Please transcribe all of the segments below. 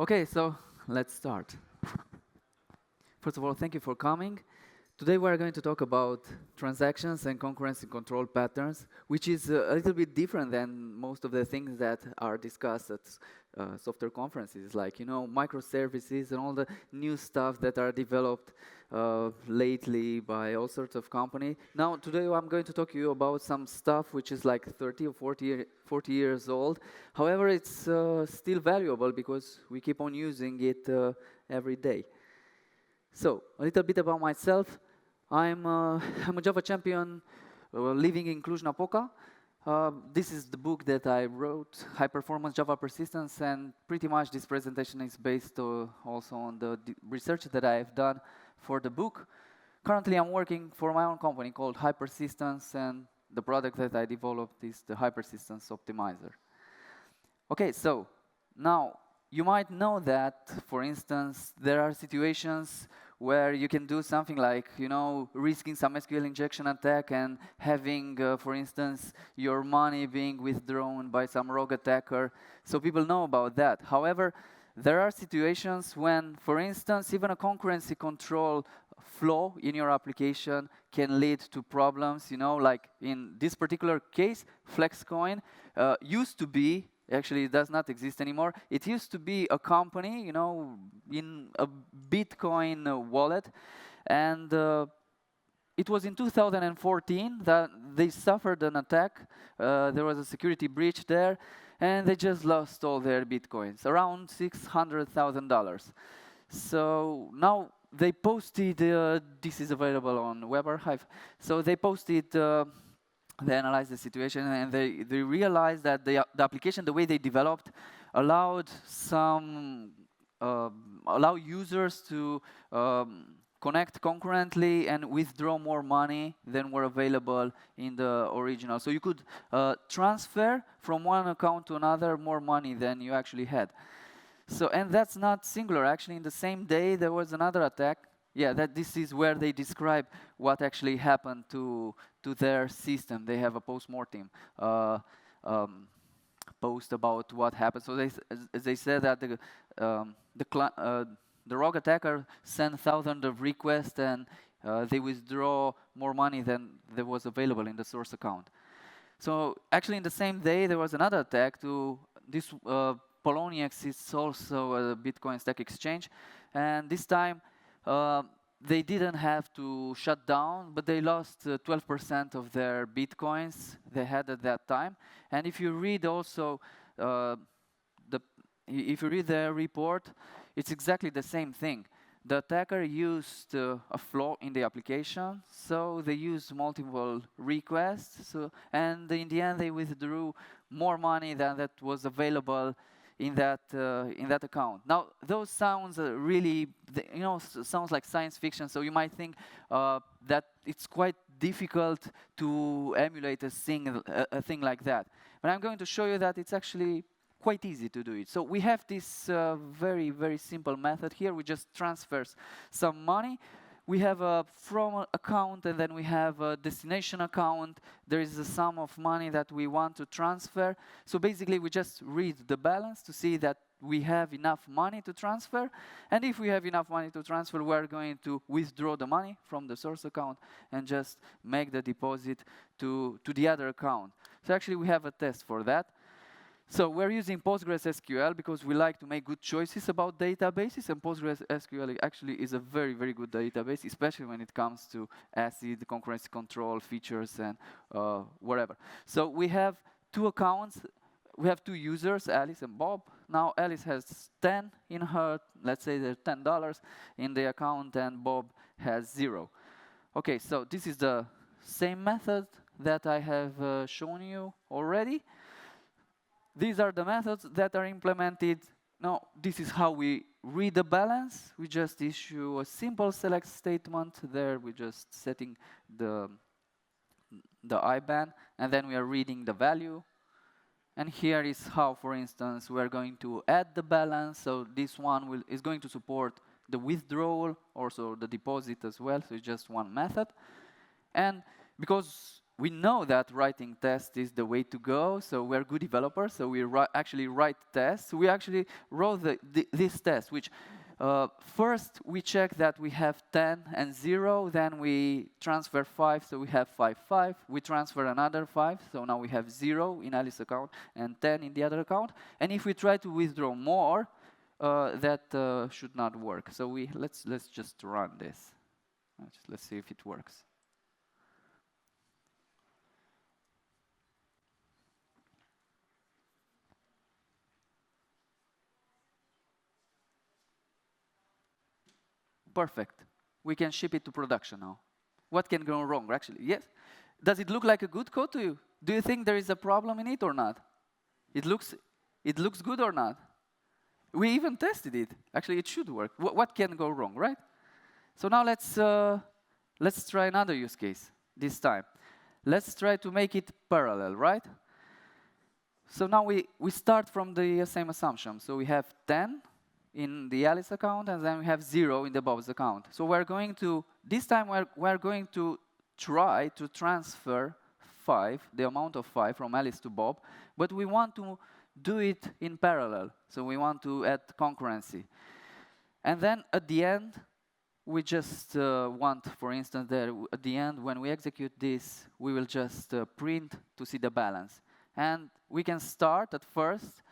Okay, so let's start. First of all, thank you for coming. Today we are going to talk about transactions and concurrency control patterns, which is a little bit different than most of the things that are discussed at software conferences, like, microservices and all the new stuff that are developed lately by all sorts of companies. Now, today I'm going to talk to you about some stuff which is like 30 or 40 years old. However, it's still valuable because we keep on using it every day. So, a little bit about myself. I'm a Java champion living in Cluj-Napoca. This is the book that I wrote, High Performance Java Persistence, and pretty much this presentation is based also on the research that I have done for the book. Currently, I'm working for my own company called High Persistence, and the product that I developed is the High Persistence Optimizer. Okay, so now you might know that, for instance, there are situations where you can do something like, risking some SQL injection attack and having, for instance, your money being withdrawn by some rogue attacker. So people know about that. However, there are situations when, for instance, even a concurrency control flaw in your application can lead to problems, like in this particular case, Flexcoin used to be, actually it does not exist anymore. It used to be a company, in a Bitcoin wallet, and it was in 2014 that they suffered an attack. There was a security breach there, and they just lost all their Bitcoins, around $600,000. So now they posted, this is available on Web Archive, so they posted, they analyzed the situation, and they realized that the application, the way they developed, allowed allow users to connect concurrently and withdraw more money than were available in the original. So you could transfer from one account to another more money than you actually had. So, and that's not singular. Actually, in the same day, there was another attack. Yeah, this is where they describe what actually happened to their system. They have a post-mortem post about what happened. So they said that the rogue attacker sent thousands of requests, and they withdraw more money than there was available in the source account. So actually, in the same day, there was another attack to this. Poloniex is also a Bitcoin stack exchange, and this time they didn't have to shut down, but they lost 12% of their Bitcoins they had at that time. And if you read also if you read their report, it's exactly the same thing. The attacker used a flaw in the application, so they used multiple requests, and in the end they withdrew more money than that was available in that account. Now, those sounds really, sounds like science fiction. So you might think that it's quite difficult to emulate a thing like that. But I'm going to show you that it's actually quite easy to do it. So we have this very, very simple method here. We just transfer some money. We have a from account, and then we have a destination account. There is a sum of money that we want to transfer. So basically, we just read the balance to see that we have enough money to transfer. And if we have enough money to transfer, we're going to withdraw the money from the source account and just make the deposit to the other account. So actually, we have a test for that. So we're using PostgreSQL because we like to make good choices about databases, and PostgreSQL actually is a very, very good database, especially when it comes to ACID, concurrency control features, and whatever. So we have two accounts. We have two users, Alice and Bob. Now Alice has 10 in her, let's say there's $10 in the account, and Bob has 0. Okay, so this is the same method that I have shown you already. These are the methods that are implemented. Now, this is how we read the balance. We just issue a simple select statement. There, we're just setting the IBAN, and then we are reading the value. And here is how, for instance, we are going to add the balance. So this one is going to support the withdrawal, also the deposit as well. So it's just one method. And because we know that writing tests is the way to go, so we're good developers, so we actually write tests. We actually wrote this test, which first we check that we have 10 and 0, then we transfer 5, so we have 5, 5. We transfer another 5, so now we have 0 in Alice's account and 10 in the other account. And if we try to withdraw more, that should not work. So let's just run this. Let's see if it works. Perfect. We can ship it to production now. What can go wrong, actually? Yes. Does it look like a good code to you? Do you think there is a problem in it or not? It looks good or not? We even tested it. Actually, it should work. What can go wrong, right? So now let's try another use case this time. Let's try to make it parallel, right? So now we start from the same assumption. So we have 10 in the Alice account, and then we have 0 in the Bob's account. So we're going to, this time we're going to try to transfer 5, the amount of 5 from Alice to Bob, but we want to do it in parallel. So we want to add concurrency. And then at the end, we just want, for instance, that at the end, when we execute this, we will just print to see the balance. And we can start at first.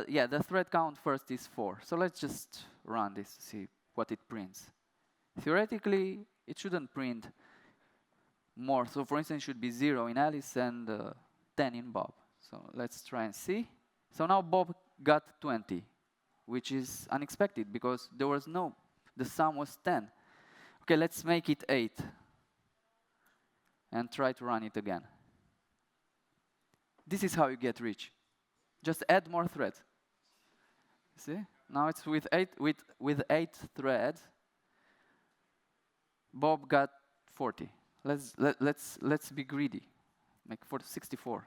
Yeah, the thread count first is 4. So let's just run this to see what it prints. Theoretically, it shouldn't print more. So for instance, it should be 0 in Alice and 10 in Bob. So let's try and see. So now Bob got 20, which is unexpected because there was no, the sum was 10. Okay, let's make it 8 and try to run it again. This is how you get rich. Just add more threads. See? Now it's with 8 threads. Bob got 40. Let's be greedy. Make 64.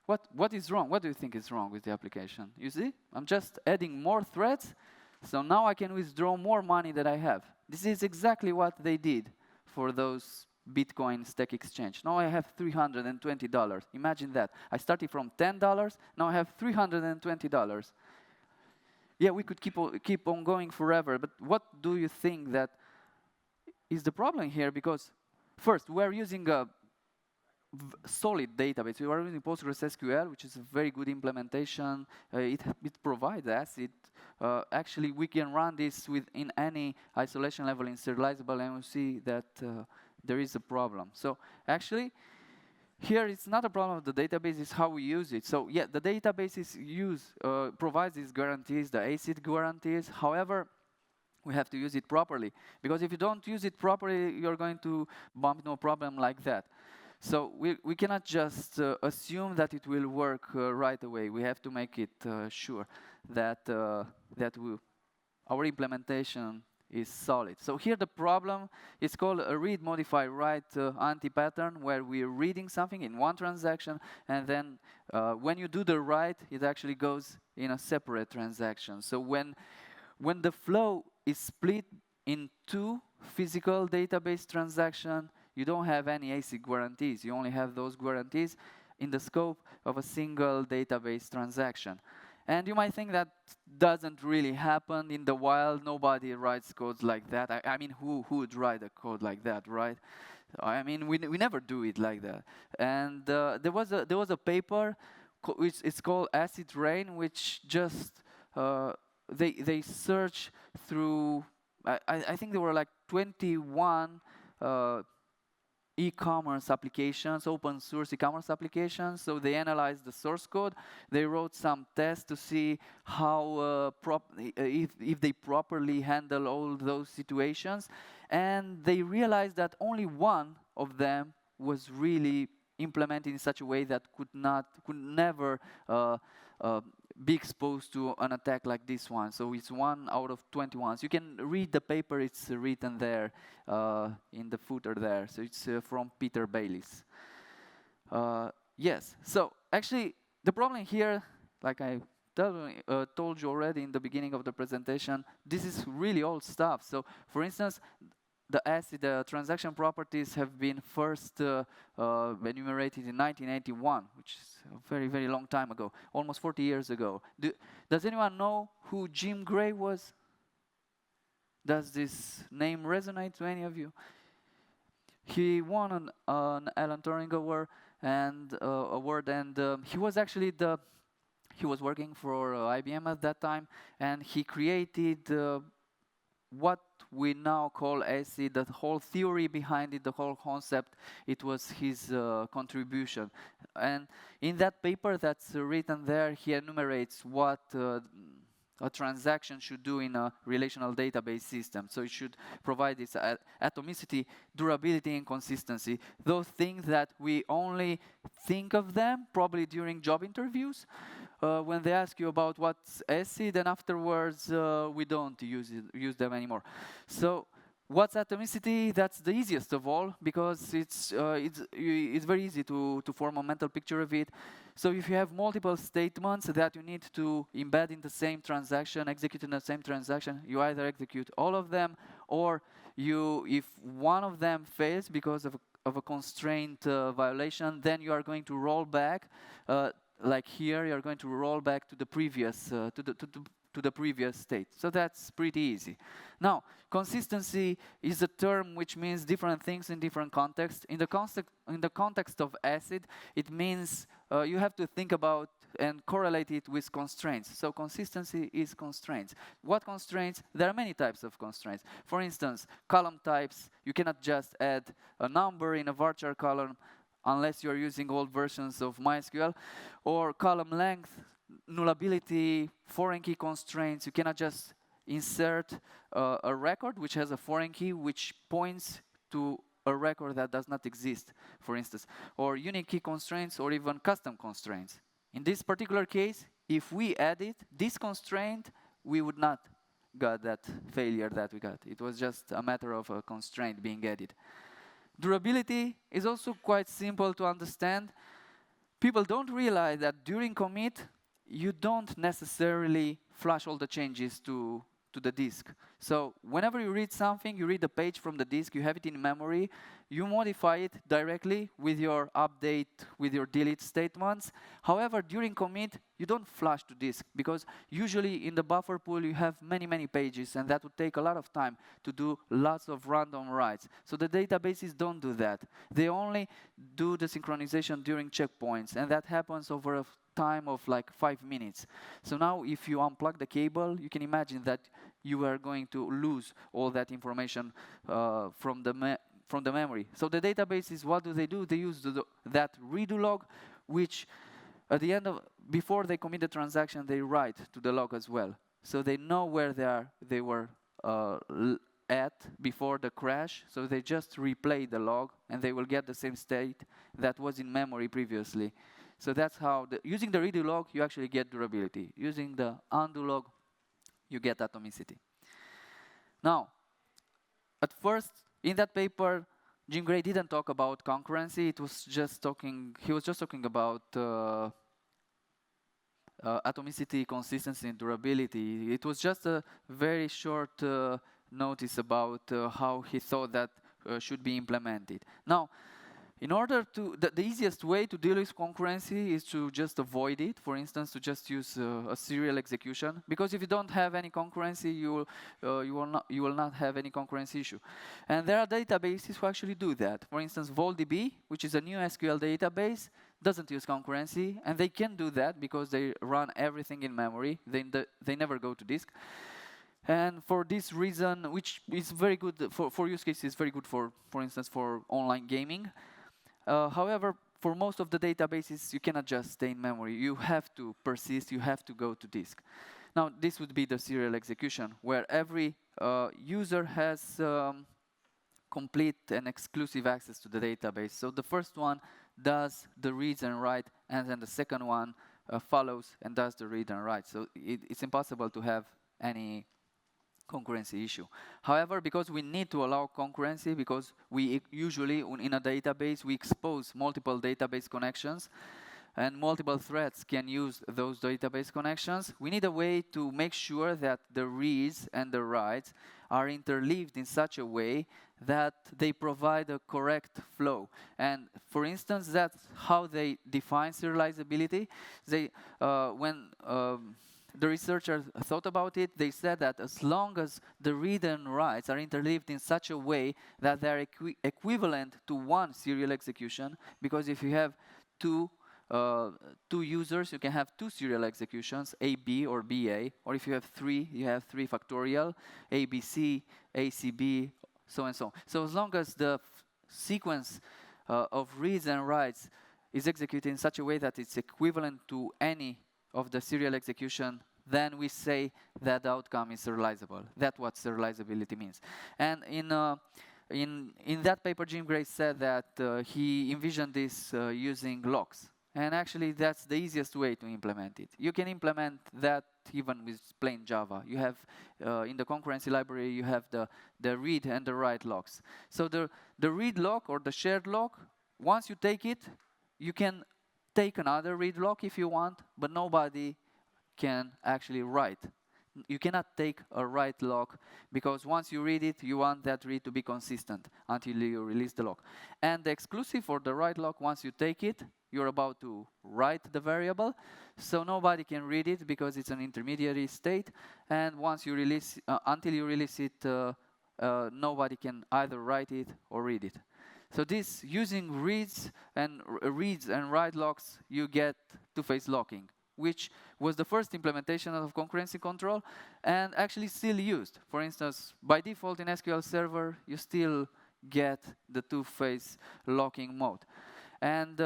What is wrong? What do you think is wrong with the application? You see? I'm just adding more threads, so now I can withdraw more money that I have. This is exactly what they did for those Bitcoin stack exchange. Now I have $320. Imagine that. I started from $10, now I have $320. Yeah, we could keep on going forever, but what do you think that is the problem here? Because first, we're using a solid database. We are using PostgreSQL, which is a very good implementation. It provides us. Actually, we can run this in any isolation level in serializable, and we see that there is a problem. So actually, here it's not a problem of the database, it's how we use it. So yeah, the database provides these guarantees, the ACID guarantees. However, we have to use it properly. Because if you don't use it properly, you're going to bump into a problem like that. So we cannot just assume that it will work right away. We have to make it sure that, our implementation is solid. So here the problem is called a read, modify, write anti-pattern, where we're reading something in one transaction, and then when you do the write, it actually goes in a separate transaction. So when the flow is split in 2 physical database transactions, you don't have any ACID guarantees. You only have those guarantees in the scope of a single database transaction. And you might think that doesn't really happen in the wild. Nobody writes codes like that. I mean, who would write a code like that, right? I mean, we never do it like that. And there was a paper which is called Acid Rain, which just they search through. I think there were like 21 e-commerce applications, open source e-commerce applications. So they analyzed the source code. They wrote some tests to see how if they properly handle all those situations. And they realized that only one of them was really implemented in such a way that could never be exposed to an attack like this one. So it's 1 out of 21. So you can read the paper, it's written there in the footer there. So it's from Peter Baylis. Yes, so actually the problem here, like I told you already in the beginning of the presentation, this is really old stuff. So for instance, the ACID, the transaction properties, have been first enumerated in 1981, which is a very, very long time ago, almost 40 years ago. Does anyone know who Jim Gray was? Does this name resonate to any of you? He won an Alan Turing Award, and he was actually he was working for IBM at that time, and he created what we now call ACID, the whole theory behind it, the whole concept. It was his contribution. And in that paper that's written there, he enumerates what a transaction should do in a relational database system. So it should provide this atomicity, durability, and consistency. Those things that we only think of them probably during job interviews, when they ask you about what's ACID, and afterwards we don't use them anymore. So what's atomicity? That's the easiest of all, because it's very easy to form a mental picture of it. So if you have multiple statements that you need to embed in the same transaction, execute in the same transaction, you either execute all of them, or if one of them fails because of a constraint violation, then you are going to roll back. Like here, you're going to roll back to the previous to the previous state. So that's pretty easy. Now, consistency is a term which means different things in different contexts. In the context of ACID, it means you have to think about and correlate it with constraints. So consistency is constraints. What constraints? There are many types of constraints. For instance, column types. You cannot just add a number in a varchar column unless you're using old versions of MySQL, or column length, nullability, foreign key constraints. You cannot just insert a record which has a foreign key which points to a record that does not exist, for instance, or unique key constraints, or even custom constraints. In this particular case, if we added this constraint, we would not got that failure that we got. It was just a matter of a constraint being added. Durability is also quite simple to understand. People don't realize that during commit, you don't necessarily flush all the changes to the disk. So whenever you read something, you read the page from the disk, you have it in memory, you modify it directly with your update, with your delete statements. However, during commit, you don't flush to disk, because usually in the buffer pool you have many, many pages, and that would take a lot of time to do lots of random writes. So the databases don't do that. They only do the synchronization during checkpoints, and that happens over a time of like 5 minutes. So now if you unplug the cable, you can imagine that you are going to lose all that information from the memory. So the databases, what do? They use that redo log, which at the end of, before they commit the transaction, they write to the log as well. So they know where they were at before the crash. So they just replay the log, and they will get the same state that was in memory previously. So that's how, using the redo log, you actually get durability. Using the undo log, you get atomicity. Now, at first, in that paper, Jim Gray didn't talk about concurrency. He was just talking about atomicity, consistency, and durability. It was just a very short notice about how he thought that should be implemented. Now, in order to, the easiest way to deal with concurrency is to just avoid it. For instance, to just use a serial execution. Because if you don't have any concurrency, you will not have any concurrency issue. And there are databases who actually do that. For instance, VolDB, which is a new SQL database, doesn't use concurrency, and they can do that because they run everything in memory. They never go to disk. And for this reason, which is very good for use cases, very good for instance, for online gaming. However, for most of the databases, you cannot just stay in memory. You have to persist, you have to go to disk. Now, this would be the serial execution, where every user has complete and exclusive access to the database. So the first one does the reads and write, and then the second one follows and does the read and write. So it's impossible to have any concurrency issue. However, because we need to allow concurrency, because we usually, in a database, we expose multiple database connections, and multiple threads can use those database connections, we need a way to make sure that the reads and the writes are interleaved in such a way that they provide a correct flow. And for instance, that's how they define serializability. They, when the researchers thought about it, they said that as long as the read and writes are interleaved in such a way that they're equivalent to one serial execution, because if you have two users, you can have two serial executions, AB or BA, or if you have three, you have 3 factorial, ABC, ACB, so and so. So as long as the sequence of reads and writes is executed in such a way that it's equivalent to any of the serial execution, then we say that the outcome is serializable. That's what serializability means. And in that paper, Jim Gray said that he envisioned this using locks. And actually, that's the easiest way to implement it. You can implement that even with plain Java. You have, in the concurrency library, you have the read and the write locks. So the read lock or the shared lock, once you take it, you can take another read lock if you want, but nobody can actually write. You cannot take a write lock, because once you read it, you want that read to be consistent until you release the lock. And the exclusive for the write lock, once you take it, you're about to write the variable, so nobody can read it because it's an intermediary state. And once you release, until you release it, nobody can either write it or read it. So this, using reads and write locks, you get two-phase locking, which was the first implementation of concurrency control and actually still used. For instance, by default in SQL Server, you still get the two-phase locking mode. And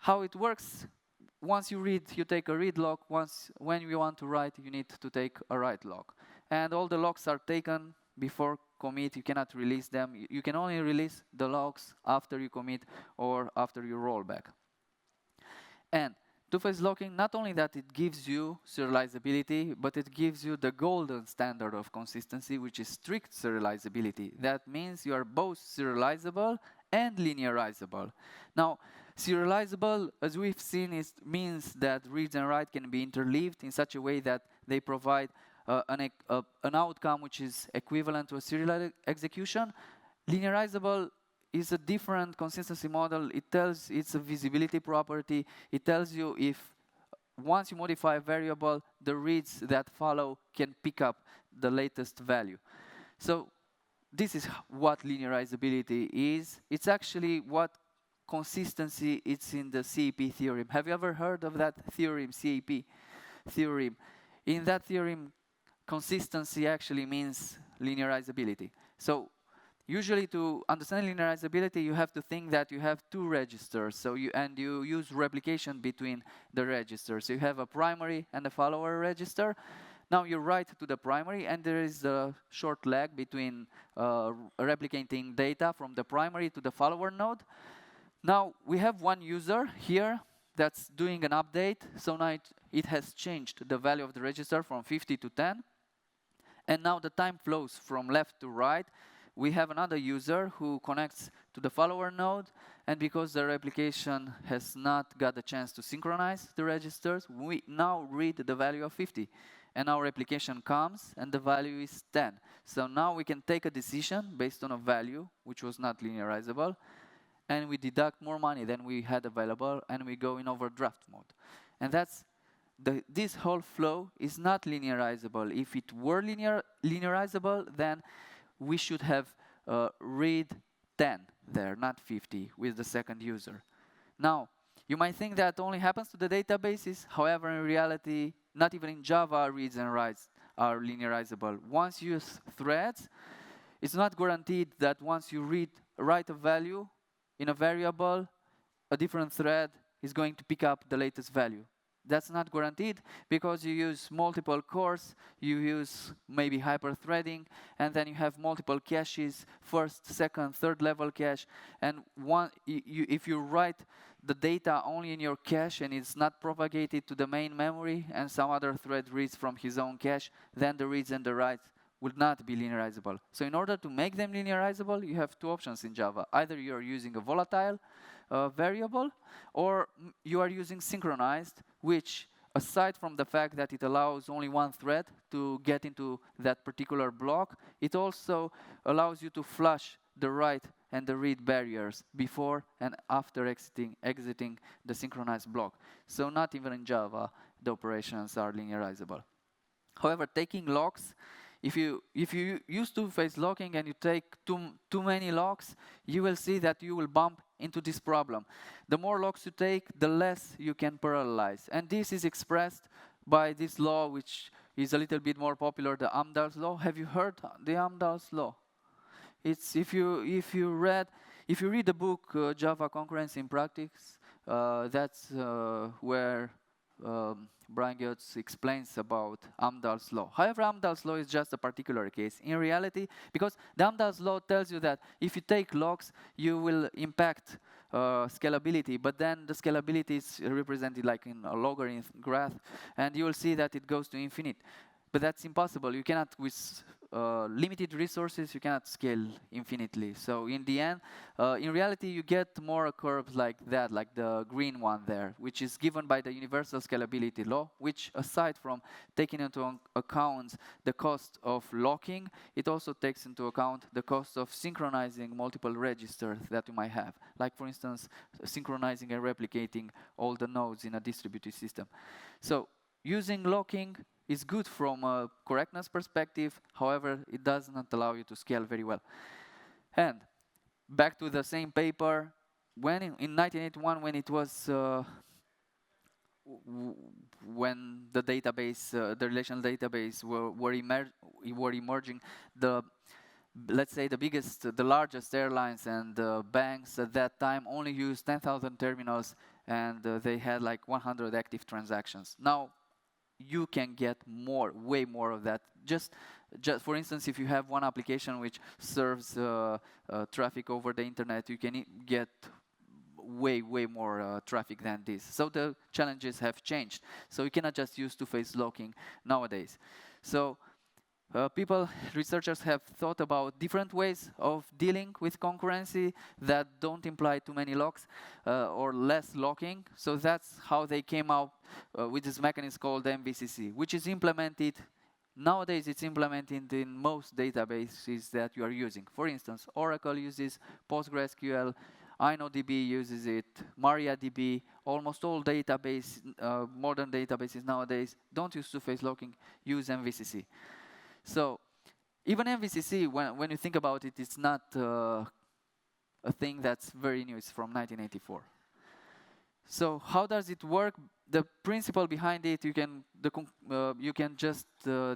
how it works, once you read, you take a read lock. When you want to write, you need to take a write lock. And all the locks are taken before commit. You cannot release them. You can only release the locks after you commit or after you roll back. And two-phase locking, not only that it gives you serializability, but it gives you the golden standard of consistency, which is strict serializability. That means you are both serializable and linearizable. Now, serializable, as we've seen, means that reads and write can be interleaved in such a way that they provide an outcome which is equivalent to a serial execution. Linearizable is a different consistency model. It's a visibility property. It tells you if once you modify a variable, the reads that follow can pick up the latest value. So this is what linearizability is. It's actually what consistency is in the CEP theorem. Have you ever heard of that theorem, CEP theorem? In that theorem, consistency actually means linearizability. So usually to understand linearizability, you have to think that you have two registers. So you use replication between the registers. So you have a primary and a follower register. Now you write to the primary, and there is a short lag between replicating data from the primary to the follower node. Now we have one user here that's doing an update. So now it has changed the value of the register from 50 to 10. And now the time flows from left to right. We have another user who connects to the follower node, and because the replication has not got the chance to synchronize the registers, we now read the value of 50. And our replication comes, and the value is 10. So now we can take a decision based on a value which was not linearizable, and we deduct more money than we had available, and we go in overdraft mode. And that's this whole flow is not linearizable. If it were linearizable, then we should have read 10 there, not 50, with the second user. Now, you might think that only happens to the databases. However, in reality, not even in Java, reads and writes are linearizable. Once you use threads, it's not guaranteed that once you write a value in a variable, a different thread is going to pick up the latest value. That's not guaranteed because you use multiple cores, you use maybe hyper-threading, and then you have multiple caches, first, second, third level cache. And if you write the data only in your cache and it's not propagated to the main memory and some other thread reads from his own cache, then the reads and the writes would not be linearizable. So in order to make them linearizable, you have two options in Java. Either you're using a volatile variable, or you are using synchronized, which aside from the fact that it allows only one thread to get into that particular block, it also allows you to flush the write and the read barriers before and after exiting the synchronized block. So not even in Java, the operations are linearizable. However, taking locks, if you use two-phase locking and you take too many locks, you will see that you will bump into this problem. The more locks you take, the less you can parallelize. And this is expressed by this law, which is a little bit more popular, the Amdahl's law. Have you heard the Amdahl's law? It's if you read the book Java Concurrency in Practice, that's where Brian Götz explains about Amdahl's law. However, Amdahl's law is just a particular case. In reality, because the Amdahl's law tells you that if you take locks, you will impact scalability, but then the scalability is represented like in a logarithm graph, and you will see that it goes to infinite. But that's impossible. You cannot, with limited resources, you cannot scale infinitely. So in the end, in reality, you get more curves like that, like the green one there, which is given by the universal scalability law, which aside from taking into account the cost of locking, it also takes into account the cost of synchronizing multiple registers that you might have. Like, for instance, synchronizing and replicating all the nodes in a distributed system. So using locking is good from a correctness perspective. However, it does not allow you to scale very well. And back to the same paper, when in 1981, when it was when the database, the relational database were emerging, let's say the largest airlines and banks at that time only used 10,000 terminals, and they had like 100 active transactions. Now, you can get way more of that. Just for instance, if you have one application which serves traffic over the internet, you can get way more traffic than this. So the challenges have changed. So you cannot just use two-phase locking nowadays. So researchers have thought about different ways of dealing with concurrency that don't imply too many locks or less locking. So that's how they came out with this mechanism called MVCC, which is implemented. Nowadays, it's implemented in most databases that you are using. For instance, Oracle uses PostgreSQL, InnoDB uses it, MariaDB, almost all modern databases nowadays don't use two-phase locking, use MVCC. So even MVCC, when you think about it, it's not a thing that's very new. It's from 1984. So how does it work? The principle behind it, you can just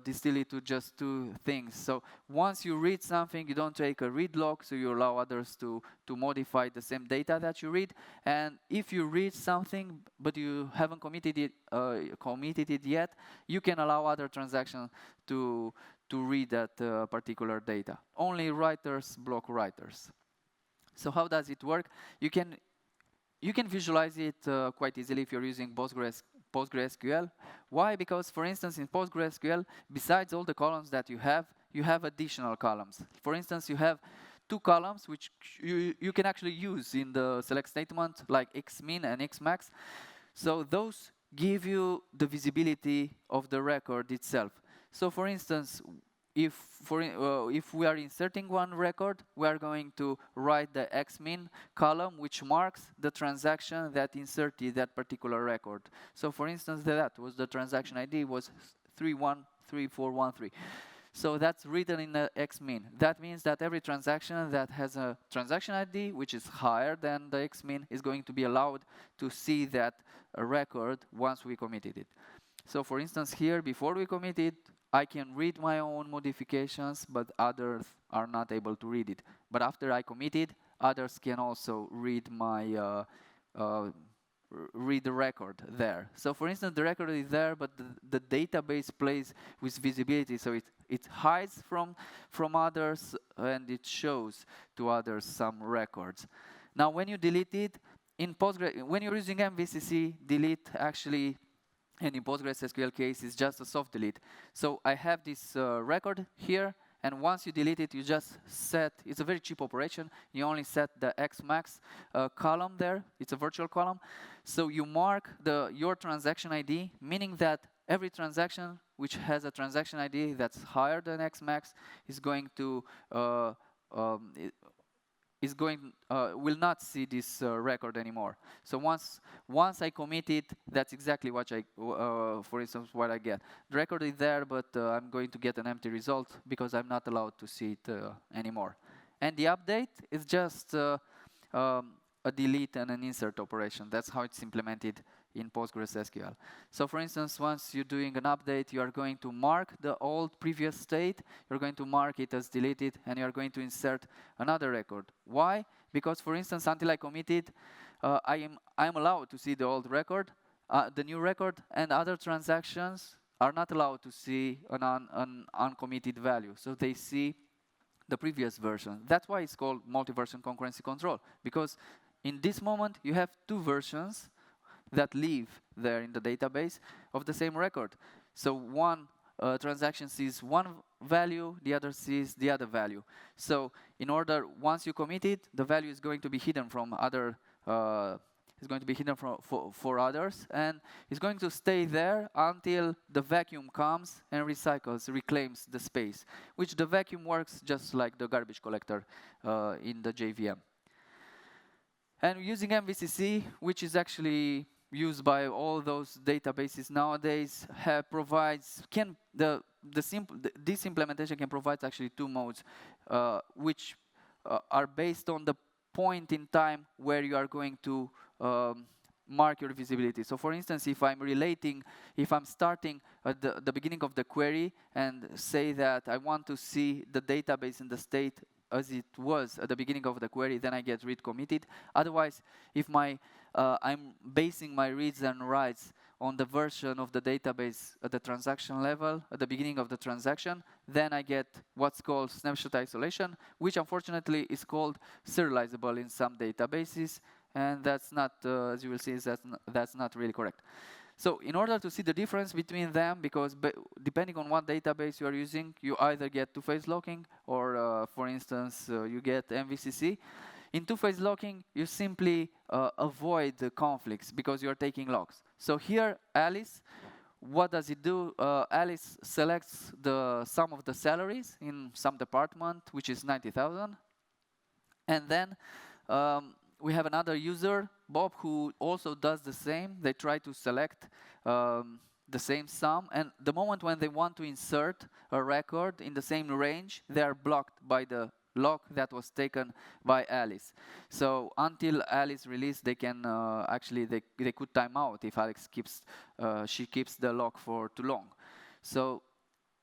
distill it to just two things. So once you read something, you don't take a read lock, so you allow others to modify the same data that you read. And if you read something but you haven't committed it yet, you can allow other transactions to read that particular data. Only writers block writers. So how does it work? You can visualize it quite easily if you're using PostgreSQL. Why? Because, for instance, in PostgreSQL, besides all the columns that you have additional columns. For instance, you have two columns which you can actually use in the select statement, like xmin and xmax. So those give you the visibility of the record itself. So, for instance, if we are inserting one record, we are going to write the xmin column, which marks the transaction that inserted that particular record. So, for instance, that was the transaction ID was 313413. So that's written in the xmin. That means that every transaction that has a transaction ID, which is higher than the xmin, is going to be allowed to see that record once we committed it. So, for instance, here, before we commit it, I can read my own modifications, but others are not able to read it. But after I commit it, others can also read my read the record there. So, for instance, the record is there, but the database plays with visibility, so it hides from others and it shows to others some records. Now, when you delete it when you're using MVCC, delete actually. And in PostgreSQL case, it's just a soft delete. So I have this record here, And once you delete it, you just set, it's a very cheap operation, you only set the Xmax column there, it's a virtual column. So you mark your transaction ID, meaning that every transaction which has a transaction ID that's higher than Xmax is going to will not see this record anymore. So once I commit it, that's exactly what for instance, what I get. The record is there, but I'm going to get an empty result because I'm not allowed to see it anymore. And the update is just a delete and an insert operation. That's how it's implemented in PostgreSQL. So for instance, once you're doing an update, you are going to mark the old previous state, you're going to mark it as deleted, and you're going to insert another record. Why? Because for instance, until I commit it, I am allowed to see the old record, the new record, and other transactions are not allowed to see an uncommitted value. So they see the previous version. That's why it's called multi-version concurrency control, because in this moment, you have two versions that live there in the database of the same record. So one transaction sees one value, the other sees the other value. So in order, once you commit it, the value is going to be hidden from other, for others, and it's going to stay there until the vacuum comes and reclaims the space, which the vacuum works just like the garbage collector in the JVM. And using MVCC, which is actually used by all those databases nowadays, this implementation can provide actually two modes, which are based on the point in time where you are going to mark your visibility. So for instance, if I'm starting at the beginning of the query and say that I want to see the database in the state as it was at the beginning of the query, then I get read committed. Otherwise, if I'm basing my reads and writes on the version of the database at the transaction level, at the beginning of the transaction, then I get what's called snapshot isolation, which unfortunately is called serializable in some databases, and that's not, as you will see, that's not really correct. So in order to see the difference between them, because depending on what database you are using, you either get two-phase locking or, for instance, you get MVCC. In two-phase locking, you simply avoid the conflicts because you are taking logs. So here, Alice, what does it do? Alice selects the sum of the salaries in some department, which is 90,000. And then we have another user, Bob, who also does the same. They try to select the same sum. And the moment when they want to insert a record in the same range, they are blocked by the log that was taken by Alice. So until Alice released, they can they could time out if Alice she keeps the log for too long. So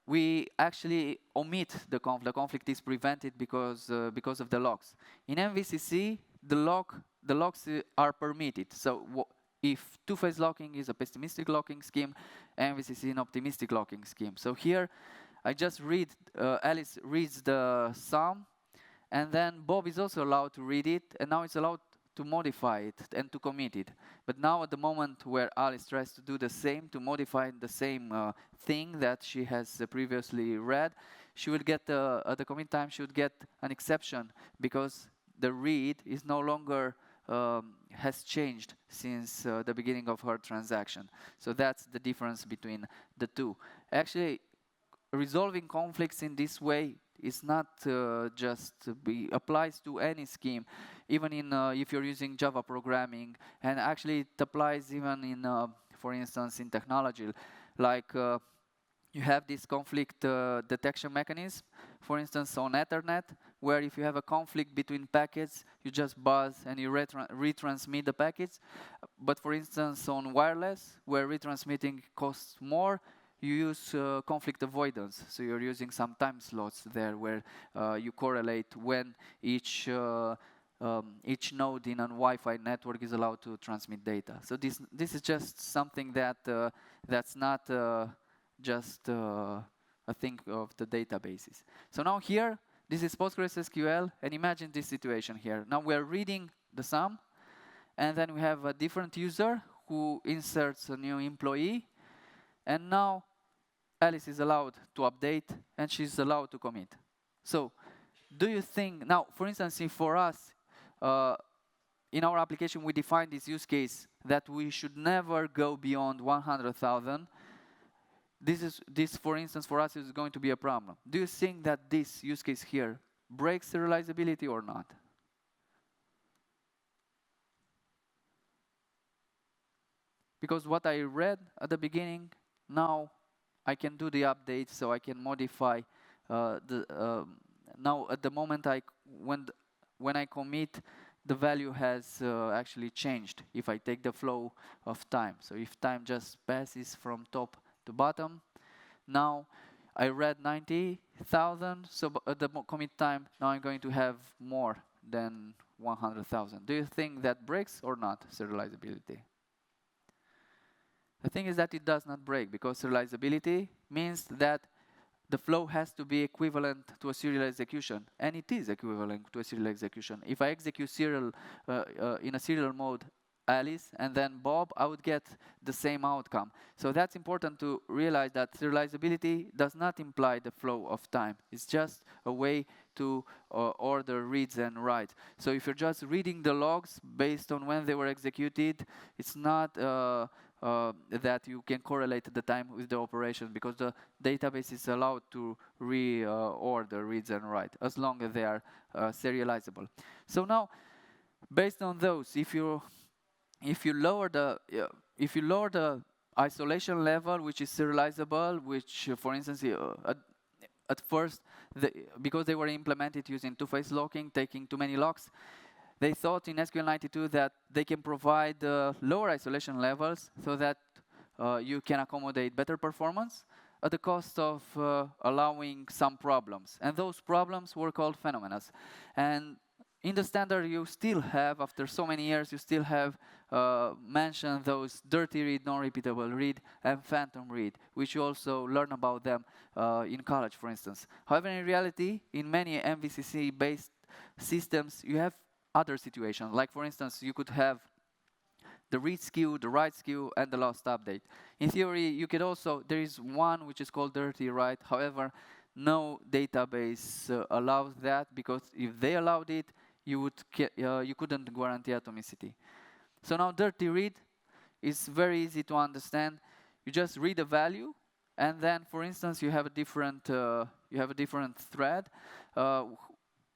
we actually omit the conflict. The conflict is prevented because of the logs. In MVCC, the logs are permitted. So if two-phase locking is a pessimistic locking scheme, MVCC an optimistic locking scheme. So here, I just read, Alice reads the sum, and then Bob is also allowed to read it, and now it's allowed to modify it and to commit it. But now at the moment where Alice tries to do the same, to modify the same thing that she has previously read, she will get, at the commit time, she would get an exception because the read is no longer, has changed since the beginning of her transaction. So that's the difference between the two. Actually, resolving conflicts in this way is not applies to any scheme, even in if you're using Java programming, and actually it applies even in, for instance, in technology, like you have this conflict detection mechanism, for instance, on Ethernet, where if you have a conflict between packets, you just buzz and you retransmit the packets. But for instance, on wireless, where retransmitting costs more, you use conflict avoidance. So you're using some time slots there where you correlate when each node in a Wi-Fi network is allowed to transmit data. So this is just something that that's not just a thing of the databases. So now here, this is PostgreSQL, and imagine this situation here. Now we're reading the sum, and then we have a different user who inserts a new employee, and now Alice is allowed to update, and she's allowed to commit. So do you think, now, for instance, if for us, in our application, we define this use case that we should never go beyond 100,000, this, for instance, for us is going to be a problem. Do you think that this use case here breaks serializability or not? Because what I read at the beginning, now I can do the update, so I can modify now at the moment when I commit, the value has actually changed if I take the flow of time. So if time just passes from top to bottom, now I read 90,000, so at the commit time, now I'm going to have more than 100,000. Do you think that breaks or not serializability? The thing is that it does not break, because serializability means that the flow has to be equivalent to a serial execution, and it is equivalent to a serial execution. If I execute serial in a serial mode, Alice and then Bob, I would get the same outcome. So that's important to realize that serializability does not imply the flow of time. It's just a way to order reads and writes. So if you're just reading the logs based on when they were executed, it's not that you can correlate the time with the operation, because the database is allowed to reorder reads and write as long as they are serializable. So now, based on those, if you lower the isolation level, which is serializable, which for instance at first, because they were implemented using two-phase locking, taking too many locks, they thought in SQL92 that they can provide lower isolation levels so that you can accommodate better performance at the cost of allowing some problems. And those problems were called phenomena. And in the standard, you still have, after so many years, you still have mentioned those dirty read, non-repeatable read, and phantom read, which you also learn about them in college, for instance. However, in reality, in many MVCC-based systems, you have other situations. Like, for instance, you could have the read skew, the write skew, and the lost update. In theory, you could also, there is one which is called dirty write. However, no database allows that, because if they allowed it, you couldn't guarantee atomicity. So now dirty read is very easy to understand. You just read a value, and then, for instance, you have a different thread.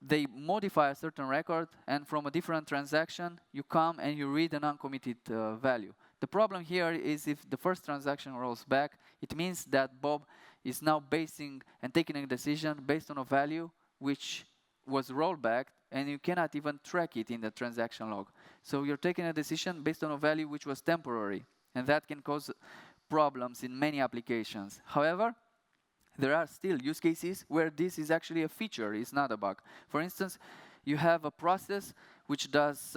They modify a certain record, and from a different transaction, you come and you read an uncommitted value. The problem here is if the first transaction rolls back, it means that Bob is now basing and taking a decision based on a value which was rolled back, and you cannot even track it in the transaction log. So you're taking a decision based on a value which was temporary, and that can cause problems in many applications. However, there are still use cases where this is actually a feature, it's not a bug. For instance, you have a process which does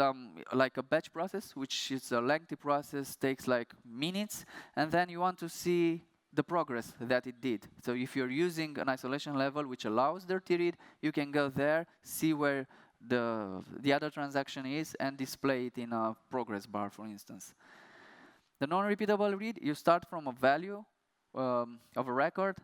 like a batch process, which is a lengthy process, takes like minutes, and then you want to see the progress that it did. So if you're using an isolation level which allows dirty read, you can go there, see where the other transaction is, and display it in a progress bar, for instance. The non-repeatable read, you start from a value of a record,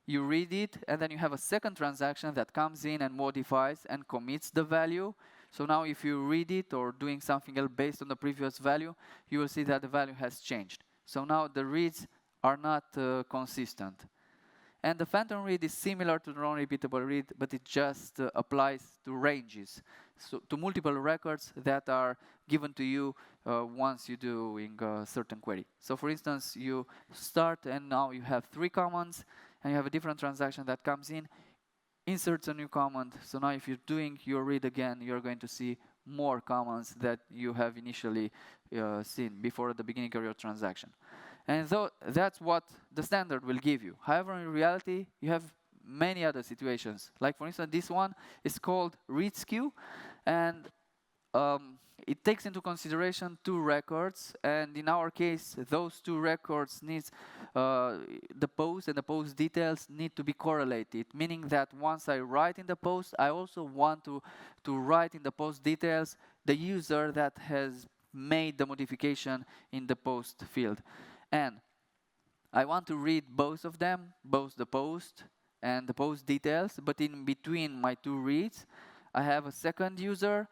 you read it, and then you have a second transaction that comes in and modifies and commits the value. So now if you read it or doing something else based on the previous value, you will see that the value has changed. So now the reads are not consistent. And the phantom read is similar to the non-repeatable read, but it just applies to ranges, so to multiple records that are given to you once you doing a certain query. So for instance, you start and now you have 3 commands, and you have a different transaction that comes in, inserts a new command. So now if you're doing your read again, you're going to see more commands that you have initially seen before the beginning of your transaction. And so that's what the standard will give you. However, in reality, you have many other situations. Like, for instance, this one is called read skew, and it takes into consideration 2 records, and in our case, those 2 records needs the post and the post details need to be correlated, meaning that once I write in the post, I also want to write in the post details the user that has made the modification in the post field. And I want to read both of them, both the post and the post details, but in between my two reads, I have a second user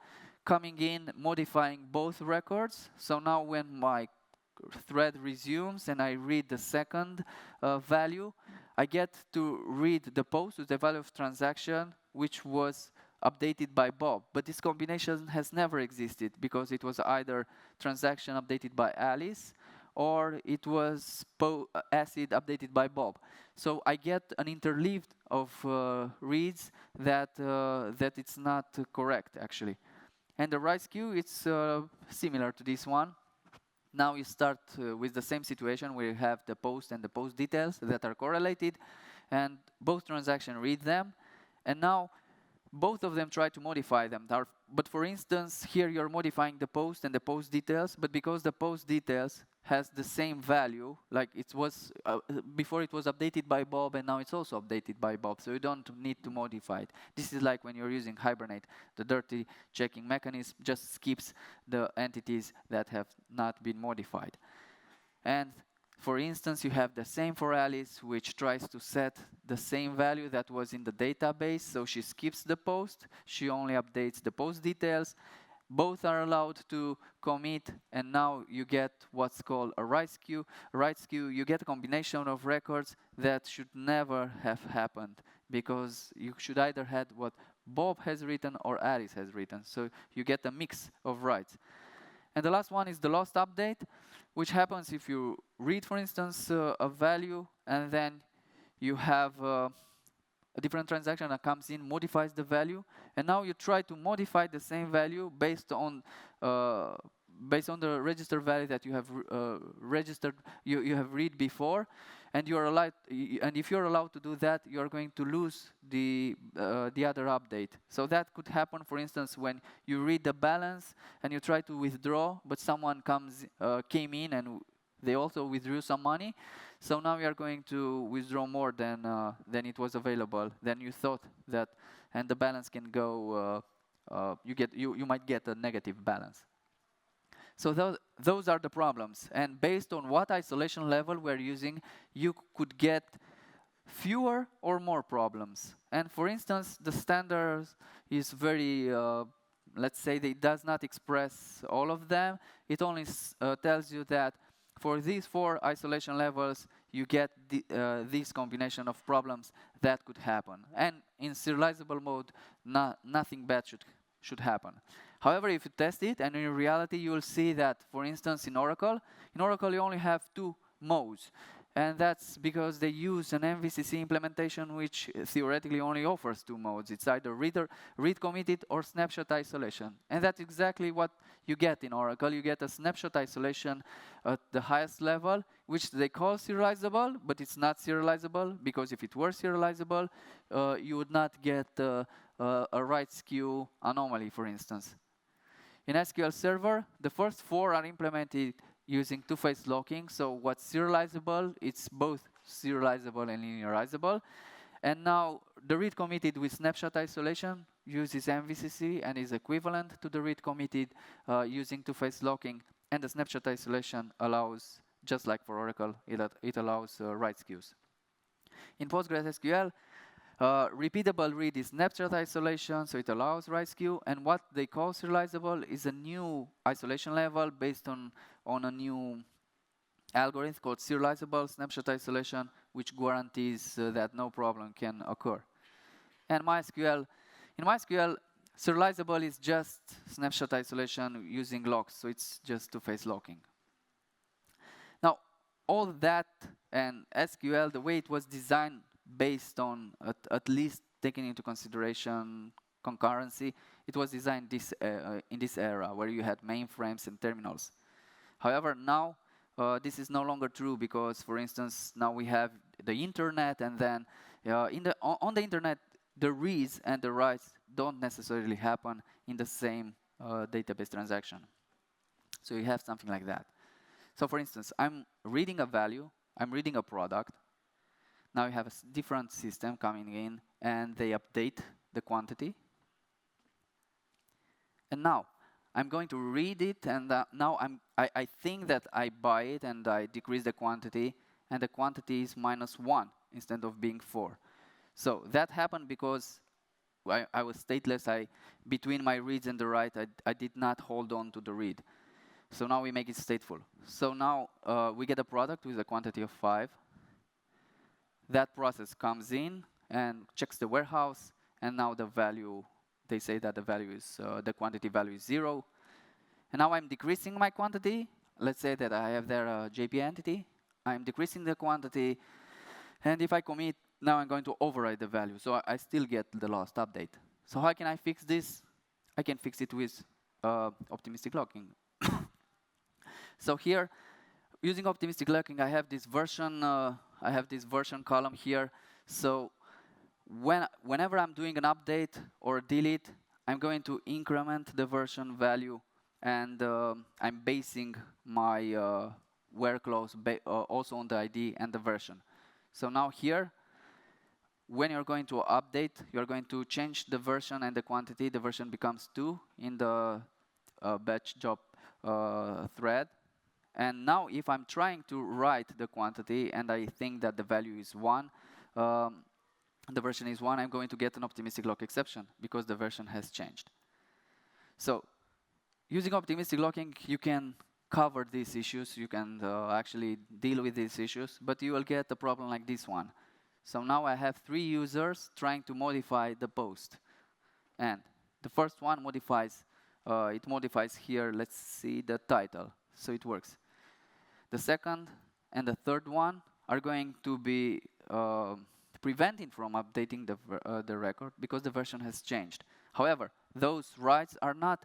coming in, modifying both records. So now when my thread resumes and I read the second value, I get to read the post with the value of transaction, which was updated by Bob. But this combination has never existed because it was either transaction updated by Alice or it was acid updated by Bob. So I get an interleaved of reads that it's not correct, actually. And the write skew, it's similar to this one. Now you start with the same situation where you have the post and the post details that are correlated, and both transactions read them, and now both of them try to modify them. But for instance, here you're modifying the post and the post details, but because the post details has the same value, like it was before it was updated by Bob and now it's also updated by Bob, so you don't need to modify it. This is like when you're using Hibernate. The dirty checking mechanism just skips the entities that have not been modified. And for instance, you have the same for Alice, which tries to set the same value that was in the database, so she skips the post, she only updates the post details. Both are allowed to commit, and now you get what's called a write skew. Write skew, you get a combination of records that should never have happened, because you should either have what Bob has written or Alice has written, so you get a mix of writes. And the last one is the lost update, which happens if you read, for instance, a value, and then you have a different transaction that comes in, modifies the value, and now you try to modify the same value based on the register value that you have registered, you have read before, and you are allowed. And if you're allowed to do that, you are going to lose the other update. So that could happen, for instance, when you read the balance and you try to withdraw, but someone came in and they also withdrew some money. So now you are going to withdraw more than it was available, than you thought that, and the balance can go. You might get a negative balance. So those are the problems, and based on what isolation level we're using, you could get fewer or more problems. And for instance, the standard is very, let's say, that it does not express all of them. It only tells you that for these 4 isolation levels, you get this combination of problems that could happen. And in serializable mode, nothing bad should happen. However, if you test it, and in reality, you will see that, for instance, in Oracle you only have 2 modes. And that's because they use an MVCC implementation which theoretically only offers 2 modes. It's either read committed or snapshot isolation. And that's exactly what you get in Oracle. You get a snapshot isolation at the highest level, which they call serializable, but it's not serializable, because if it were serializable, you would not get a write skew anomaly, for instance. In SQL Server, the first 4 are implemented using two-phase locking. So what's serializable, it's both serializable and linearizable. And now the read committed with snapshot isolation uses MVCC and is equivalent to the read committed using two-phase locking. And the snapshot isolation allows, just like for Oracle, it allows write skews. In PostgreSQL, repeatable read is snapshot isolation, so it allows write skew, and what they call serializable is a new isolation level based on a new algorithm called serializable snapshot isolation, which guarantees that no problem can occur. And in MySQL, serializable is just snapshot isolation using locks, so it's just two-phase locking. Now, all that and SQL, the way it was designed, based on at least taking into consideration concurrency, it was designed in this era where you had mainframes and terminals. However, now this is no longer true, because, for instance, now we have the internet, and then on the internet, the reads and the writes don't necessarily happen in the same database transaction. So you have something like that. So for instance, I'm reading a value, I'm reading a product. Now you have a different system coming in, and they update the quantity. And now I'm going to read it, and now I think that I buy it, and I decrease the quantity, and the quantity is -1 instead of being 4. So that happened because I was stateless. Between my reads and the write, I did not hold on to the read. So now we make it stateful. So now we get a product with a quantity of 5. That process comes in and checks the warehouse, and now the value, they say that the value is, the quantity value is 0. And now I'm decreasing my quantity. Let's say that I have there a JP entity. I'm decreasing the quantity, and if I commit, now I'm going to override the value. So I still get the last update. So how can I fix this? I can fix it with optimistic locking. So here, using optimistic locking, I have this version column here. So whenever I'm doing an update or a delete, I'm going to increment the version value, and I'm basing my where clause also on the ID and the version. So now here, when you're going to update, you're going to change the version and the quantity. The version becomes 2 in the batch job thread. And now if I'm trying to write the quantity and I think that the value is 1, the version is 1, I'm going to get an optimistic lock exception because the version has changed. So using optimistic locking, you can cover these issues. You can actually deal with these issues, but you will get a problem like this one. So now I have 3 users trying to modify the post. And the first one modifies, it modifies here, let's see, the title. So it works. The second and the third one are going to be preventing from updating the record because the version has changed. However, those writes are not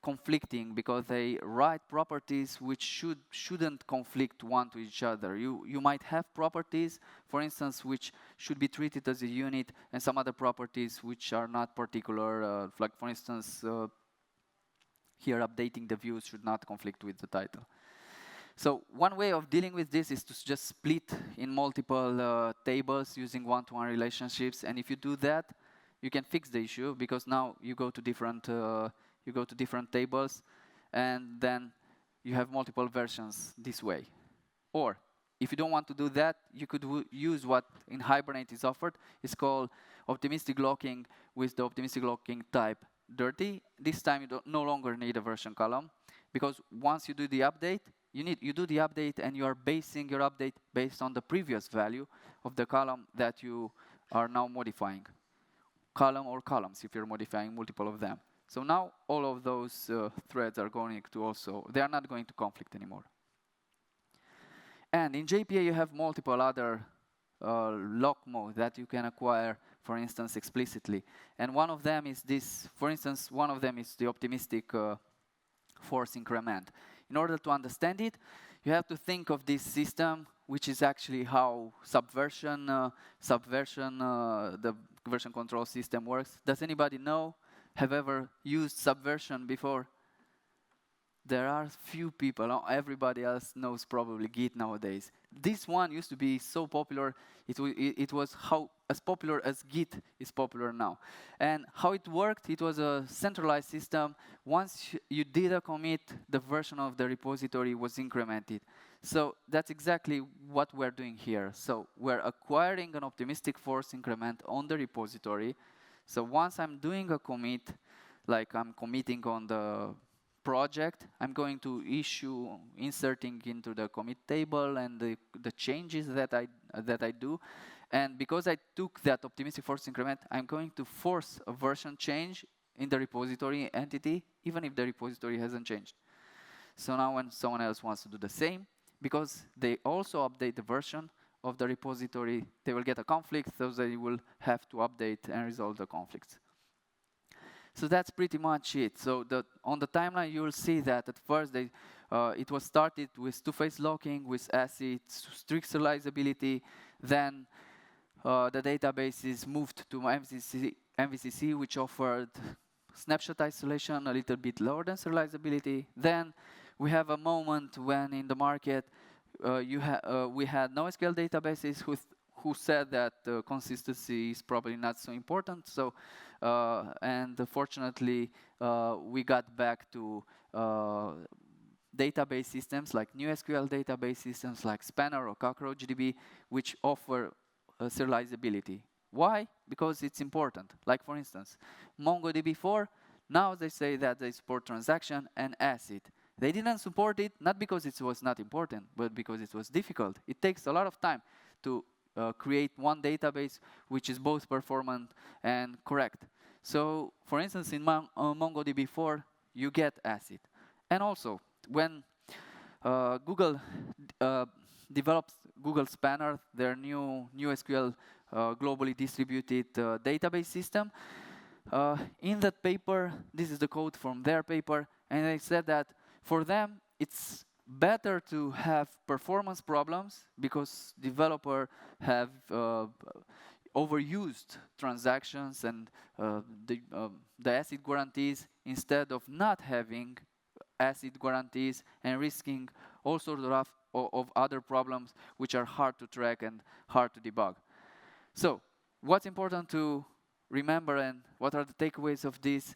conflicting because they write properties which shouldn't conflict one to each other. You might have properties, for instance, which should be treated as a unit, and some other properties which are not particular, like for instance, here updating the views should not conflict with the title. So one way of dealing with this is to just split in multiple tables using one-to-one relationships, and if you do that, you can fix the issue because now you go to different tables, and then you have multiple versions this way. Or if you don't want to do that, you could use what in Hibernate is offered. It's called optimistic locking with the optimistic locking type dirty. This time you no longer need a version column because once you do the update, you do the update and you are basing your update based on the previous value of the column that you are now modifying. Column or columns if you're modifying multiple of them. So now all of those threads are going to also, they are not going to conflict anymore. And in JPA you have multiple other lock modes that you can acquire, for instance, explicitly. And one of them is this, for instance, one of them is the optimistic force increment. In order to understand it, you have to think of this system, which is actually how subversion, the version control system works. Does anybody know, have ever used subversion before? There are few people. Everybody else knows probably Git nowadays. This one used to be so popular. It was as popular as Git is popular now. And how it worked, it was a centralized system. Once you did a commit, the version of the repository was incremented. So that's exactly what we're doing here. So we're acquiring an optimistic force increment on the repository. So once I'm doing a commit, like I'm committing on the project, I'm going to inserting into the commit table and the changes that I do. And because I took that optimistic force increment, I'm going to force a version change in the repository entity, even if the repository hasn't changed. So now when someone else wants to do the same, because they also update the version of the repository, they will get a conflict, so they will have to update and resolve the conflicts. So that's pretty much it. So on the timeline, you will see that at first it was started with two-phase locking, with ACID, strict serializability. Then the databases moved to MVCC, which offered snapshot isolation, a little bit lower than serializability. Then we have a moment when in the market we had NoSQL databases who said that consistency is probably not so important. So, and fortunately, we got back to database systems like new SQL database systems like Spanner or CockroachDB, which offer serializability. Why? Because it's important. Like for instance, MongoDB 4, now they say that they support transaction and ACID. They didn't support it, not because it was not important, but because it was difficult. It takes a lot of time to create one database which is both performant and correct. So, for instance, in MongoDB 4, you get ACID. And also, when Google develops Google Spanner, their new SQL globally distributed database system, in that paper, this is the code from their paper, and they said that for them, it's better to have performance problems because developers have overused transactions and the ACID guarantees instead of not having ACID guarantees and risking all sorts of other problems which are hard to track and hard to debug. So, what's important to remember and what are the takeaways of this?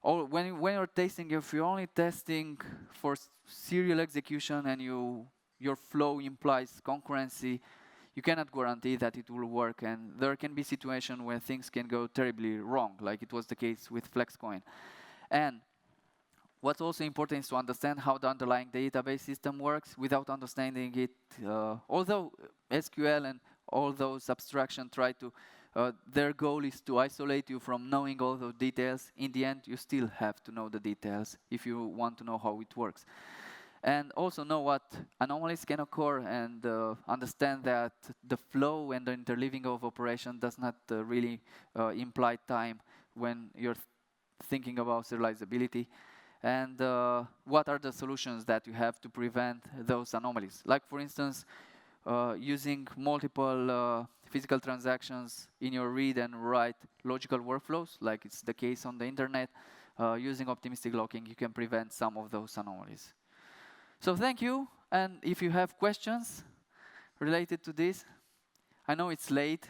When you're testing, if you're only testing for serial execution and your flow implies concurrency, you cannot guarantee that it will work, and there can be situations where things can go terribly wrong, like it was the case with FlexCoin. And what's also important is to understand how the underlying database system works. Without understanding it, although SQL and all those abstractions try to, their goal is to isolate you from knowing all those details. In the end, you still have to know the details if you want to know how it works. And also know what anomalies can occur and understand that the flow and the interleaving of operation does not really imply time when you're thinking about serializability. And what are the solutions that you have to prevent those anomalies? Like, for instance, using multiple physical transactions in your read and write logical workflows, like it's the case on the internet, using optimistic locking, you can prevent some of those anomalies. So thank you, and if you have questions related to this, I know it's late,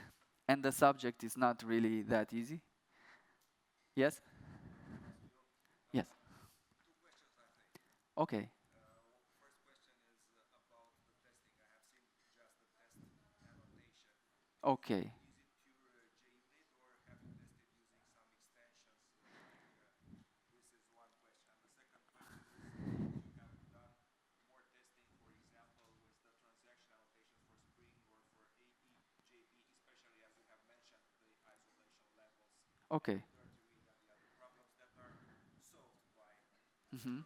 and the subject is not really that easy. Yes? Yes. Okay. Okay. Okay. Mm-hmm.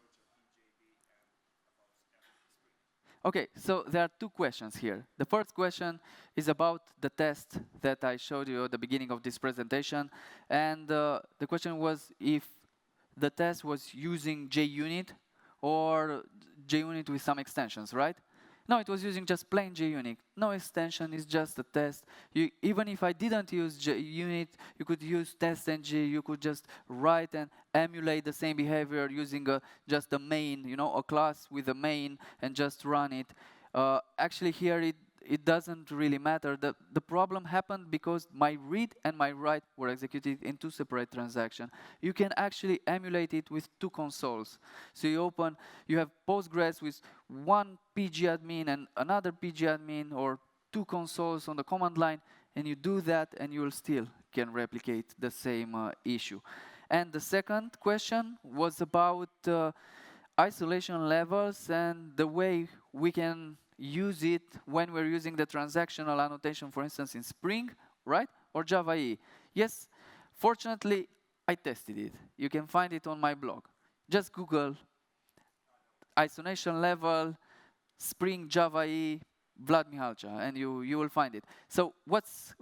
Okay, so there are two questions here. The first question is about the test that I showed you at the beginning of this presentation. And the question was if the test was using JUnit or JUnit with some extensions, right? No, it was using just plain JUnit. No extension, it's just a test. Even if I didn't use JUnit, you could use testng, you could just write and emulate the same behavior using just a main, a class with a main and just run it. Actually here it doesn't really matter. The problem happened because my read and my write were executed in two separate transactions. You can actually emulate it with two consoles. So you have Postgres with one pgadmin and another pgadmin, or two consoles on the command line, and you do that and you will still can replicate the same issue. And the second question was about isolation levels and the way we can use it when we're using the transactional annotation, for instance, in Spring, right? Or Java EE. Yes, fortunately, I tested it. You can find it on my blog. Just Google isolation level, Spring, Java EE, Vlad Mihalcea, and you will find it. So what's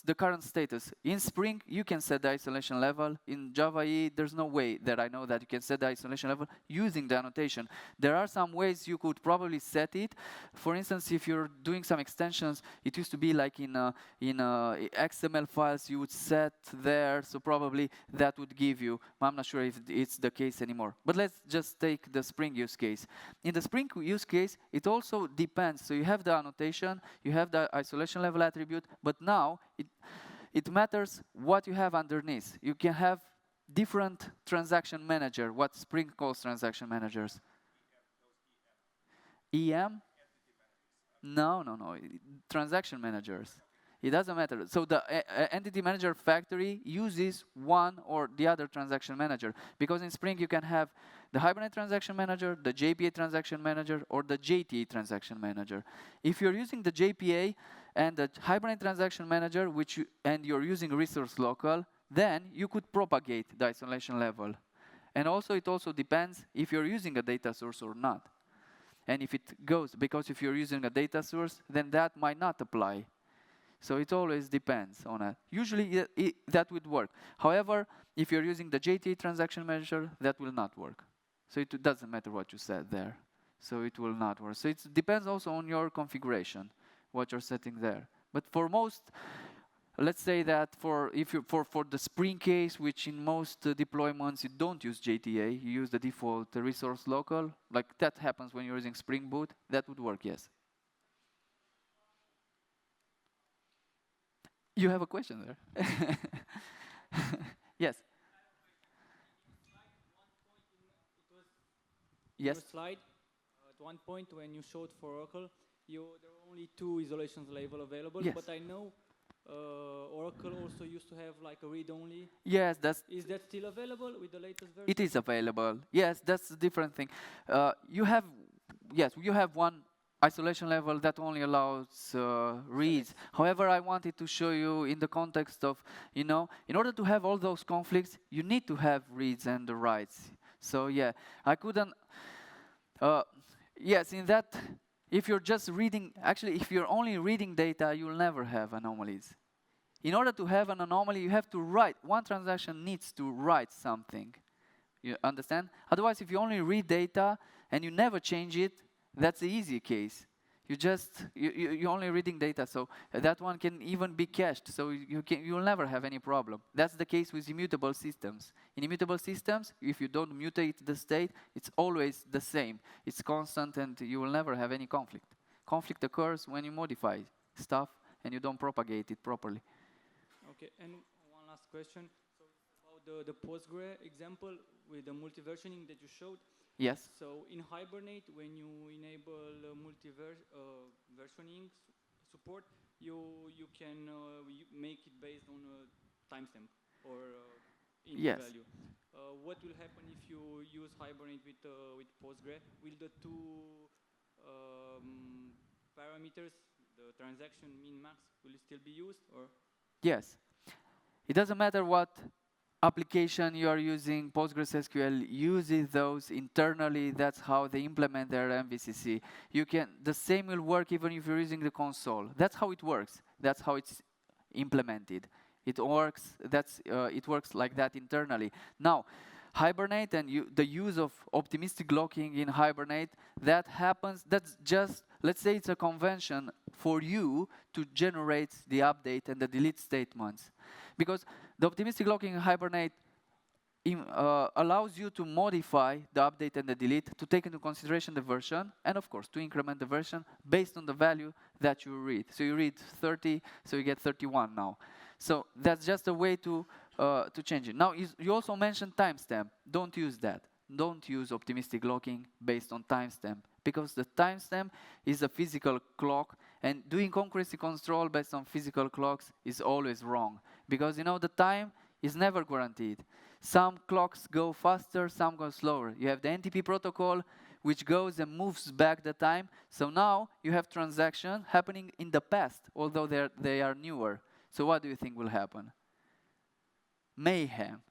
the current status? In Spring, you can set the isolation level. In Java EE, there's no way that I know that you can set the isolation level using the annotation. There are some ways you could probably set it. For instance, if you're doing some extensions, it used to be like in XML files you would set there, so probably that would give you. I'm not sure if it's the case anymore. But let's just take the Spring use case. In the Spring use case, it also depends. So you have the annotation, you have the isolation level attribute, but now it matters what you have underneath. You can have different transaction manager, what Spring calls transaction managers. EM? No. Transaction managers. It doesn't matter. So the entity manager factory uses one or the other transaction manager, because in Spring you can have the Hibernate transaction manager, the JPA transaction manager, or the JTA transaction manager. If you're using the JPA and the Hibernate transaction manager, and you're using resource local, then you could propagate the isolation level. And also, it also depends if you're using a data source or not. And if it goes, because if you're using a data source, then that might not apply. So it always depends on it. Usually that would work. However, if you're using the JTA transaction manager, that will not work. So it doesn't matter what you said there. So it will not work. So it depends also on your configuration, what you're setting there. But for most, let's say that for the Spring case, which in most deployments you don't use JTA, you use the default resource local, like that happens when you're using Spring Boot, that would work, yes. You have a question there. Yes. Yes. Your slide, at one point when you showed for Oracle, there were only 2 isolations label available. Yes. But I know Oracle also used to have like a read-only. Yes, Is that still available with the latest version? It is available. Yes, that's a different thing. You have one isolation level that only allows reads. However, I wanted to show you in the context of, in order to have all those conflicts, you need to have reads and the writes. So yeah, I couldn't, yes, in that, if you're just reading, actually, if you're only reading data, you'll never have anomalies. In order to have an anomaly, you have to write. One transaction needs to write something. You understand? Otherwise, if you only read data and you never change it, that's the easy case. You're only reading data, so that one can even be cached, so you'll never have any problem. That's the case with immutable systems. In immutable systems, if you don't mutate the state, it's always the same. It's constant, and you will never have any conflict. Conflict occurs when you modify stuff and you don't propagate it properly. Okay, and one last question. So about the Postgre example with the multi-versioning that you showed. Yes. So in Hibernate, when you enable versioning support, you can make it based on a timestamp or int value. What will happen if you use Hibernate with Postgre? Will the 2 parameters, the transaction min max, will it still be used, or? Yes. It doesn't matter what application you are using, PostgreSQL uses those internally. That's how they implement their MVCC. The same will work even if you're using the console. That's how it works. That's how it's implemented. It works. It works like that internally. Now, Hibernate and the use of optimistic locking in Hibernate, that happens. That's just, let's say it's a convention for you to generate the update and the delete statements. Because the optimistic locking in Hibernate allows you to modify the update and the delete, to take into consideration the version, and of course to increment the version based on the value that you read. So you read 30, so you get 31 now. So that's just a way to change it. Now, you also mentioned timestamp. Don't use that. Don't use optimistic locking based on timestamp, because the timestamp is a physical clock, and doing concurrency control based on physical clocks is always wrong, because the time is never guaranteed. Some clocks go faster, some go slower. You have the NTP protocol, which goes and moves back the time. So now you have transactions happening in the past, although they are newer. So what do you think will happen? Mayhem.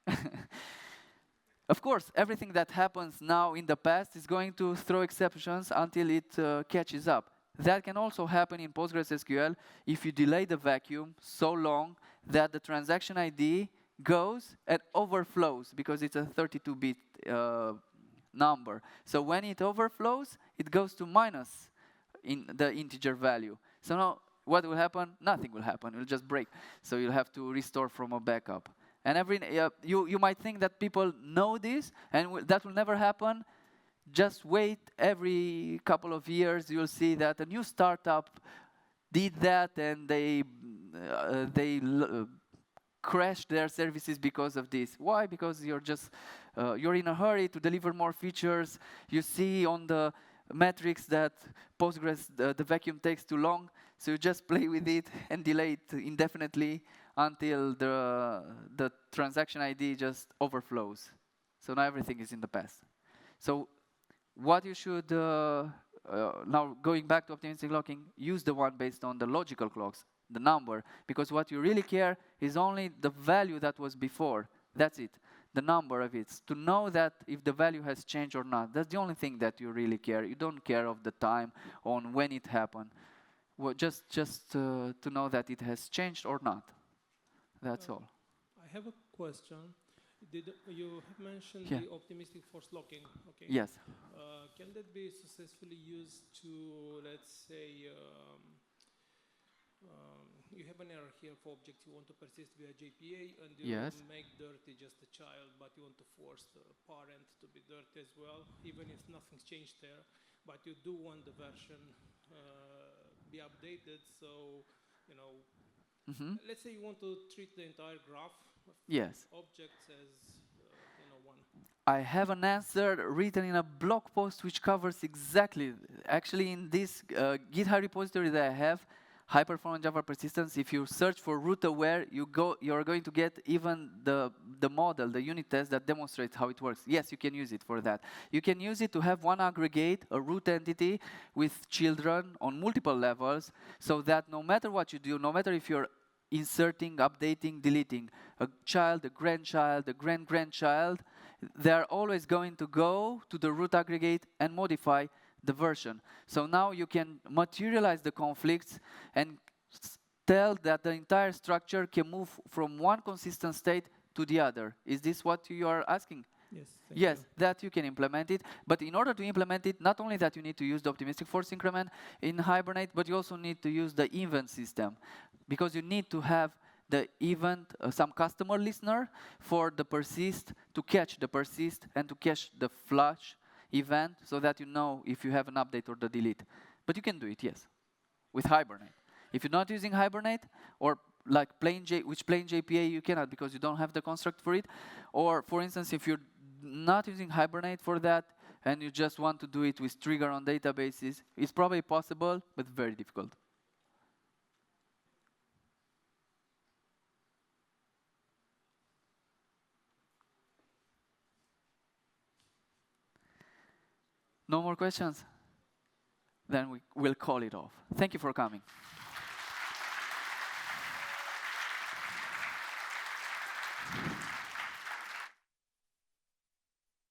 Of course, everything that happens now in the past is going to throw exceptions until it catches up. That can also happen in PostgreSQL if you delay the vacuum so long that the transaction ID goes and overflows, because it's a 32-bit number. So when it overflows, it goes to minus in the integer value. So now what will happen? Nothing will happen. It will just break. So you'll have to restore from a backup. And you might think that people know this, and that will never happen. Just wait. Every couple of years, you'll see that a new startup did that, and they crashed their services because of this. Why? Because you're in a hurry to deliver more features. You see on the metrics that Postgres, the vacuum takes too long, so you just play with it and delay it indefinitely until the transaction ID just overflows. So now everything is in the past. So what you should, now going back to optimistic locking, use the one based on the logical clocks, the number, because what you really care is only the value that was before. That's it, the number of it. To know that if the value has changed or not, that's the only thing that you really care. You don't care of the time on when it happened. Well, just to know that it has changed or not. That's all. I have a question. You have mentioned Yeah. the optimistic force locking, okay? Yes. Can that be successfully used to, let's say, you have an error here for objects you want to persist via JPA, and you Yes. make dirty just the child, but you want to force the parent to be dirty as well, even if nothing's changed there, but you do want the version be updated, so, you know, let's say you want to treat the entire graph of Yes. objects as, you know, one. I have an answer written in a blog post which covers exactly, actually in this GitHub repository that I have, high performance Java persistence. If you search for root aware, you're going to get even the model, the unit test that demonstrates how it works. Yes, you can use it for that. You can use it to have one aggregate, a root entity with children on multiple levels, so that no matter what you do, no matter if you're inserting, updating, deleting, a child, a grandchild, a grand-grandchild, they're always going to go to the root aggregate and modify the version. So now you can materialize the conflicts and tell that the entire structure can move from one consistent state to the other. Is this what you are asking? Yes. Yes, that you can implement it. But in order to implement it, not only that you need to use the optimistic force increment in Hibernate, but you also need to use the event system, because you need to have the event, some customer listener for the persist, to catch the persist and to catch the flush event, so that you know if you have an update or the delete. But you can do it, yes, with Hibernate. If you're not using Hibernate, or like plain JPA, you cannot, because you don't have the construct for it. Or for instance, if you're not using Hibernate for that, and you just want to do it with trigger on databases, it's probably possible, but very difficult. No more questions? Then we will call it off. Thank you for coming.